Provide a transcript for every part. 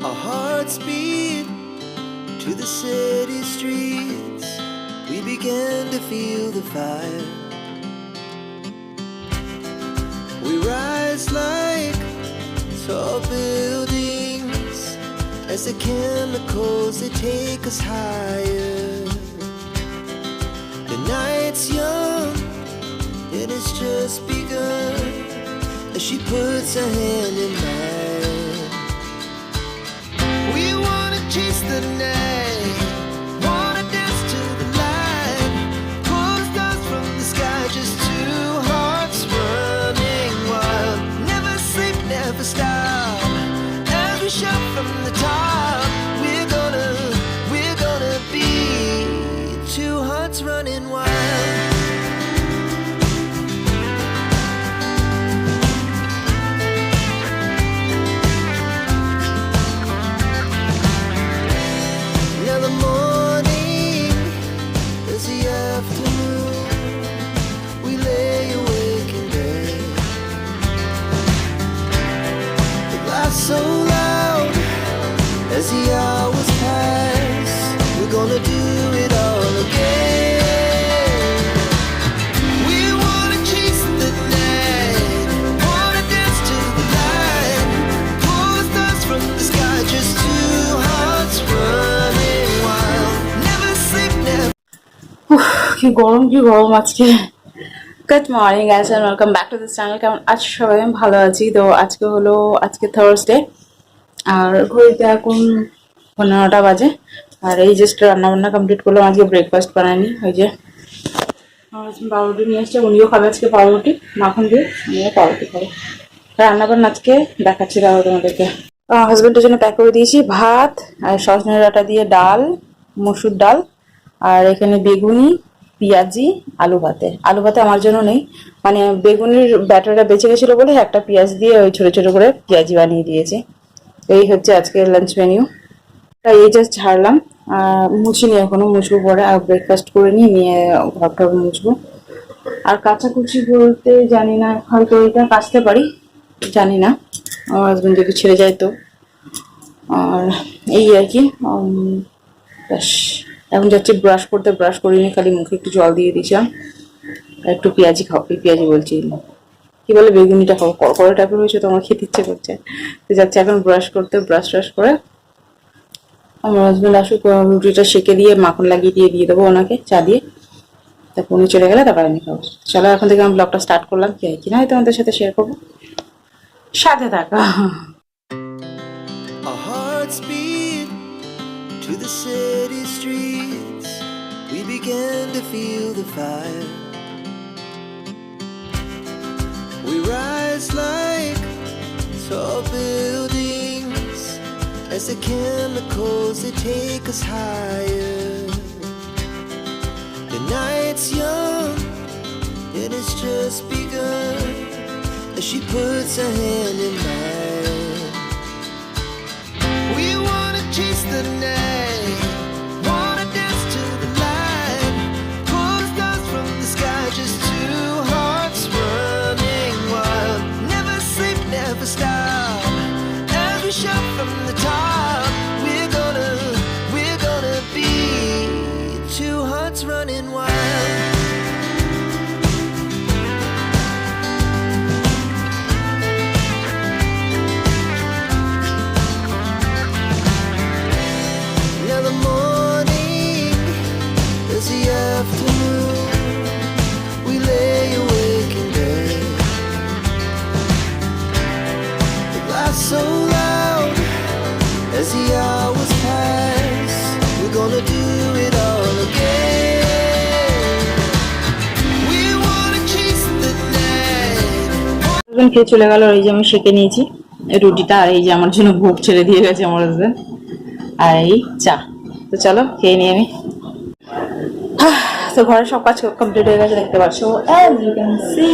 Our hearts beat to the city streets. We began to feel the fire. We rise like tall buildings as the chemicals, they take us higher. The night's young and it's just begun as she puts her hand in mine. We wanna chase the night, wanna dance to the light, pull the stars from the sky, just two hearts running wild. Never sleep, never stop, as we shout from the top. We're gonna be two hearts running wild. Now the morning is the afternoon. We lay awake in bed. The laughs so loud as the hours pass. We're gonna do it all again. We wanna chase the night, wanna dance to the light, pull the stars from the sky, just two hearts running wild. Never sleep, never. কি গরম আজকে। Good morning guys and welcome back to this channel. কেমন আছো সবাই? আমি ভালো আছি। তো আজকে থার্সডে আর ঘড়িতে এখন 15টা বাজে। আর এই জাস্ট রান্নাবান্না কমপ্লিট করলাম। আজকে ব্রেকফাস্ট বানাইনি। ওই যে আমার পাউরুটি নিয়ে এসছে, উনিও খাবে আজকে পাউরুটি মাখন দিয়ে, আমিও পাউরুটি খাবো। রান্নাবান্না আজকে দেখাচ্ছি তাহলে তোমাদেরকে। হাজবেন্ডের জন্য প্যাক করে দিয়েছি ভাত আর সজনে ডাঁটা দিয়ে ডাল, মসুর ডাল, আর এখানে বেগুনি, পেঁয়াজি, আলু ভাতে আমার জন্য নেই, মানে বেগুনির ব্যাটারটা বেঁচে গেছিলো বলে একটা পেঁয়াজ দিয়ে ওই ছোট ছোট করে পেঁয়াজি বানিয়ে দিয়েছি। এই হচ্ছে আজকের লাঞ্চ মেনিউ। এই জাস্ট ঝাড়লাম, মুছিনি, এখনো মুছবো পরে, আর ব্রেকফাস্ট করে নিয়ে ঘরটা মুছবো। আর কাচাকুচি বলতে জানি না, হয়তো এটা কাচতে পারি, জানি না, আমার হাজবেন্ড যদি ছেড়ে যায় তো। আর এই আর কি, ব্যাস এখন যাচ্ছি ব্রাশ করতে। ব্রাশ করিনি, খালি মুখে একটু জল দিয়ে দিয়েছিলাম। একটু পেঁয়াজি খাও, পেঁয়াজি বলছি কি বলে, বেগুনিটা খাবো, কড়কড়া টাইপের হয়েছে তো আমার খেতে ইচ্ছে করছে। তো যাচ্ছি এখন ব্রাশ করতে। ব্রাশ ট্রাশ করে আমার হাজবেন্ড আসুক, রুটিটা সেঁকে দিয়ে মাখন লাগিয়ে দিয়ে দেবো ওনাকে চা দিয়ে। তারপর উনি চলে গেলে তারপর আমি খাবো। চলো এখন থেকে আমি ব্লগটা স্টার্ট করলাম, কি হয় কিনা হয়তো আমাদের সাথে শেয়ার করবো, সাথে থাকা। Our hearts beat to the city streets. We began to feel the fire. We rise like tall buildings as the chemicals, they take us higher. The night's young and it's just begun as she puts her hand in mine. We wanna chase the night, wanna dance to the light, pull the stars from the sky, just two hearts running wild. Never sleep, never stop, as we shout from the top. We're gonna be two hearts running wild. Now the morning is the afternoon. We lay awake in bed. The laughs so loud as the hours pass. We're gonna do it all again. We wanna chase the night. খেয়ে চলে গেল। এই যে আমি সেঁকে নিয়েছি রুটিটা, আর এই যে আমার জন্য ভোগ ছেড়ে দিয়ে গেছে আমার হাজবেন্ড, আর এই চা। তো চলো খেয়ে নিই আমি। তো ঘরের সব কাজ কমপ্লিট হয়ে গেছে, দেখতে পাচ্ছ, অ্যাজ ইউ ক্যান সি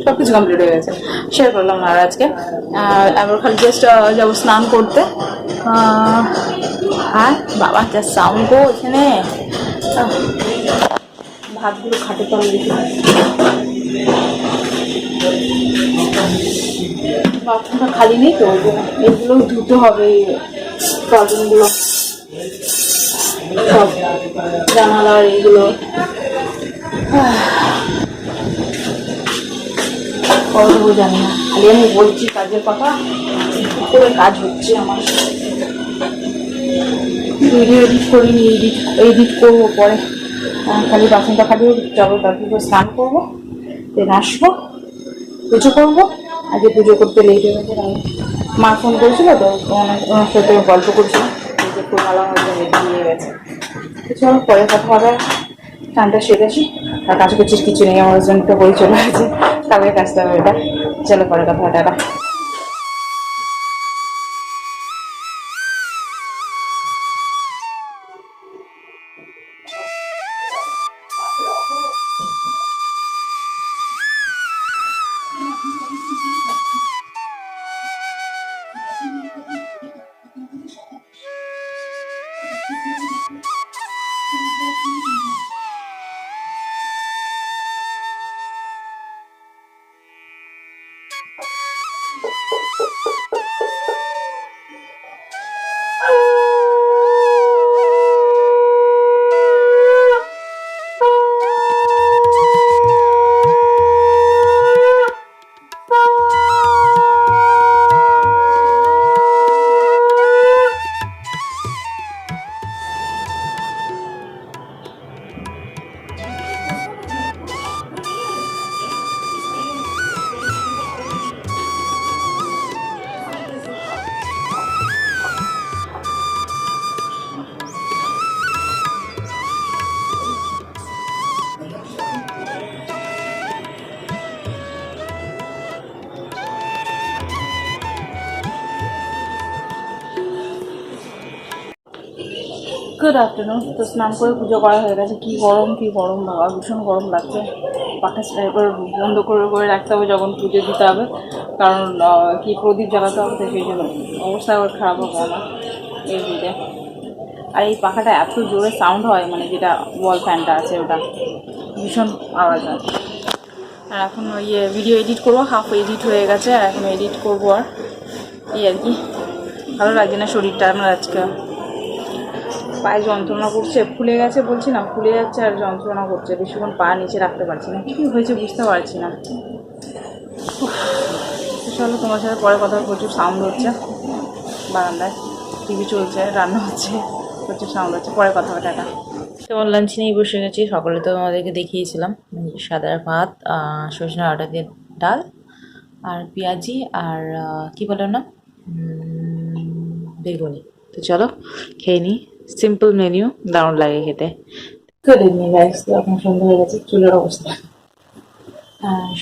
সবকিছু কমপ্লিট হয়ে গেছে। শেয়ার করলাম আর আজকে এবার খালি জাস্ট যাবো স্নান করতে। আর বাবা যা সাউন্ড গো এখানে, ভাতগুলো খাটে পড়ে গেছে। বাথরুমটা খালি নেই তো, এগুলো ধুতে হবে, কার্টুনগুলো সব, জানালার এইগুলো করবো জানি না, খালি আমি বলছি কাজের কথা, করে কাজ হচ্ছে আমার। ভিডিও এডিট করিনি, এডিট করবো পরে, খালি বাসনটা খালি যাবো, তারপর স্নান করবো, দেন আসবো, পুজো করবো। আগে পুজো করতে লেট হয়ে গেছে, মা ফোন করেছিল তো, ওনার সাথে গল্প করছিলাম, খুব ভালো হয়তো রেডি নিয়ে গেছে। চলো পরে কথা হবে, স্নানটা সেরেছি, আর কাজ করছিস কিছু নেই, আমার জন্য বই চলে গেছে, কালকে কাজটা হবে এটা। চলো পরে কথা হবে, টাটা। Good afternoon. তো স্নান করে পুজো করা হয়ে গেছে। কি গরম বাবা, ভীষণ গরম লাগছে। পাখা এবার বন্ধ করে রাখতে হবে যখন পুজো দিতে হবে, কারণ কি প্রদীপ জ্বালাতে হবে, তো সেই জন্য অবস্থা আবার খারাপ হবে আমার এই দিকে। আর এই পাখাটা এত জোরে সাউন্ড হয়, মানে যেটা ওয়াল ফ্যানটা আছে ওটা ভীষণ আওয়াজ হয়। আর এখন ভিডিও এডিট করবো, হাফ এডিট হয়ে গেছে, আর এখন এডিট করবো। আর এই আর কি, ভালো লাগছে না শরীরটা আমার আজকে, পায়ে যন্ত্রণা করছে, ফুলে গেছে বলছি না, ফুলে যাচ্ছে আর যন্ত্রণা করছে, বেশিক্ষণ পা নিচে রাখতে পারছি না, কী হয়েছে বুঝতে পারছি না। চলো তোমার সাথে পরে কথা, প্রচুর সাউন্ড হচ্ছে বারান্দায়, টিভি চলছে, রান্না হচ্ছে, প্রচুর সাউন্ড হচ্ছে, পরে কথা হবে, টাটা। তোমার লাঞ্চ নিয়েই বসে গেছি। সকালে তো আমাদেরকে দেখিয়েছিলাম সাদা ভাত, সজনে ডাঁটা দিয়ে ডাল, আর পেঁয়াজি, আর কি বলো না, বেগুনি। তো চলো খেয়ে নিই, সিম্পল মেনু, দারুণ লাগে খেতে। গুড ইভিনিং গাইস, তো এখন সন্ধ্যা হয়ে গেছে, চুলের অবস্থা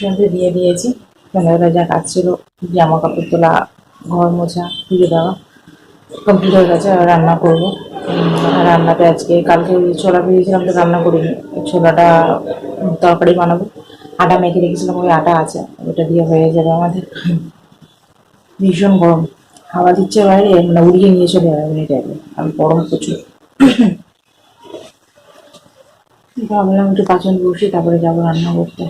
সন্ধ্যে দিয়ে দিয়েছি। সন্ধ্যাবেলা যা কাজ ছিল, জামা কাপড় তোলা, ঘর মোছা, পুজো দেওয়া কমপ্লিট হয়ে গেছে। আর রান্না করবো, রান্নাতে আজকে কালকে ছোলা ভেজেছিলাম তো রান্না করিনি, ছোলাটা তরকারি বানাবো। আটা মেখে রেখেছিলাম, ওই আটা আছে, ওটা দিয়ে হয়ে যাবে আমাদের। ভীষণ গরম, হাওয়া দিচ্ছে বাইরে, মানে উড়িয়ে নিয়ে চলে যাবে এমনি টাইপের, আর গরম প্রচুর। ভাবলাম একটু পাচন বসি, তারপরে যাবো রান্না করতে।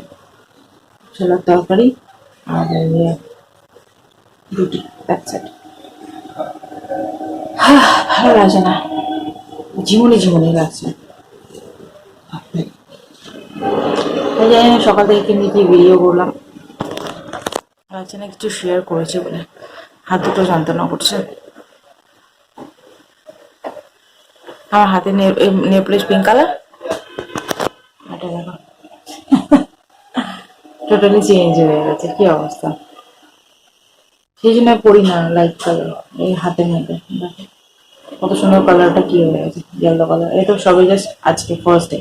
ছোলার তরকারি আর রুটি, ভালো লাগছে না, ঝিমুনি লাগছে। জানি না সকাল থেকে কিনে কি ভিডিও করলাম, লাগছে না কিছু শেয়ার করেছে বলে, হাত দুটো যন্ত্রণা করছে। আমার হাতে নেলপলিশ পিঙ্ক কালার, এটা দেখো টোটালি চেঞ্জ হয়ে গেছে, কি অবস্থা। সেই জন্য পড়ি না লাইট কালার, এই হাতের মধ্যে দেখো কত সুন্দর কালারটা কি হয়ে গেছে, ইয়েলো কালার। এটা তো সবাই জাস্ট আজকে ফার্স্ট ডে,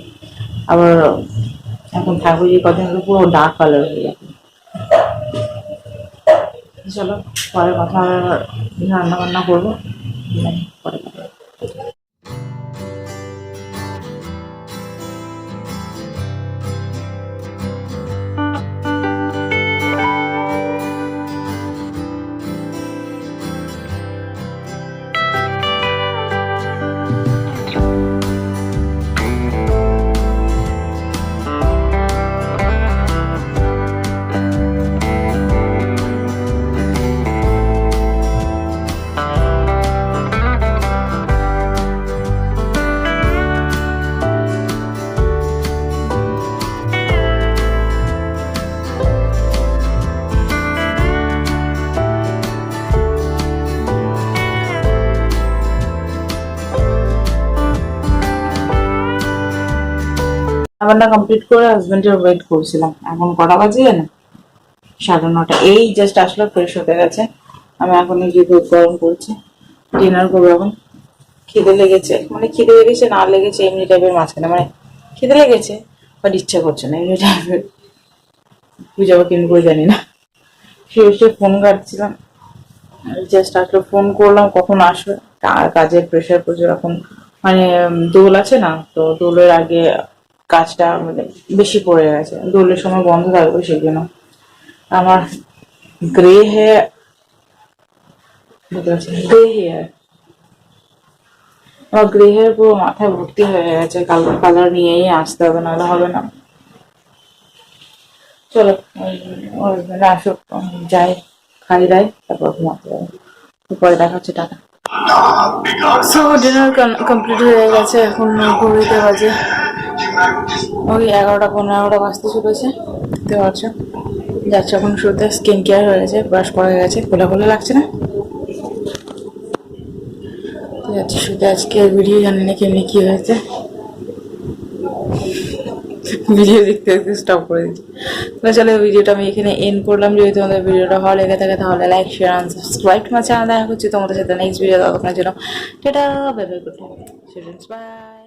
আবার এখন থাকবে যে কদিন পুরো ডার্ক কালার হয়ে যাবে। চলো পরে কথা, রান্না বান্না করবো, পরে কথা। রান্না কমপ্লিট করে হাজবেন্ডের ওয়েট করছিলাম। এখন কটা বাজে না, 9:30। এই জাস্ট আসলো, ফ্রেশ হতে গেছে। আমি এখন এই যে দুধ গরম করছি, ডিনার করবো এখন। খিদে লেগেছে, মানে খিদে লেগেছে না লেগেছে এমনি টাইপের মাঝখানে, মানে খিদে লেগেছে বাট ইচ্ছা করছে না এমনি টাইপের। বুঝাবো কেন করে জানি না। সে ফোন ঘাটছিলাম, জাস্ট আসলো, ফোন করলাম কখন আসবে। কাজের প্রেশার প্রচুর এখন, মানে দোল আছে না, তো দোলের আগে কাজটা মানে বেশি পড়ে গেছে। দোলের সময় বন্ধ থাকবে সেই জন্য। আমার গ্রে হেয়ার, গ্রে হেয়ার, আমার গ্রে হেয়ার পুরো মাথায় ভর্তি হয়ে গেছে। কালার নিয়েই আসতে হবে, নাহলে হবে না। চলো আসুক, যাই, খাই দাই, তারপর ঘুমাতে যাবো। পরে দেখা হচ্ছে, টাকা। সো ডিনার কমপ্লিট হয়ে গেছে। এখন ঘড়িতে বাজে ওই 11:15 বাজতে চলেছে, দেখতে পাচ্ছ। যাচ্ছে এখন শুতে। স্কিন কেয়ার হয়ে গেছে, ব্রাশ করা হয়ে গেছে, খোলা খোলা লাগছে না। যাচ্ছি শুতে। আজকে ভিডিও জানি না কেমনি কি হয়েছে, ভিডিও দেখতে দেখতে স্টপ করে দিচ্ছি। চলো ভিডিওটা আমি এখানে এন্ড করলাম। যদি তোমাদের ভিডিওটা ভালো লেগে থাকে তাহলে লাইক, শেয়ার অ্যান্ড সাবস্ক্রাইব আমার চ্যানেল। দেখা হচ্ছে তোমাদের সাথে নেক্সট ভিডিও। ততক্ষণের জন্য টাটা, bye bye, good night, by.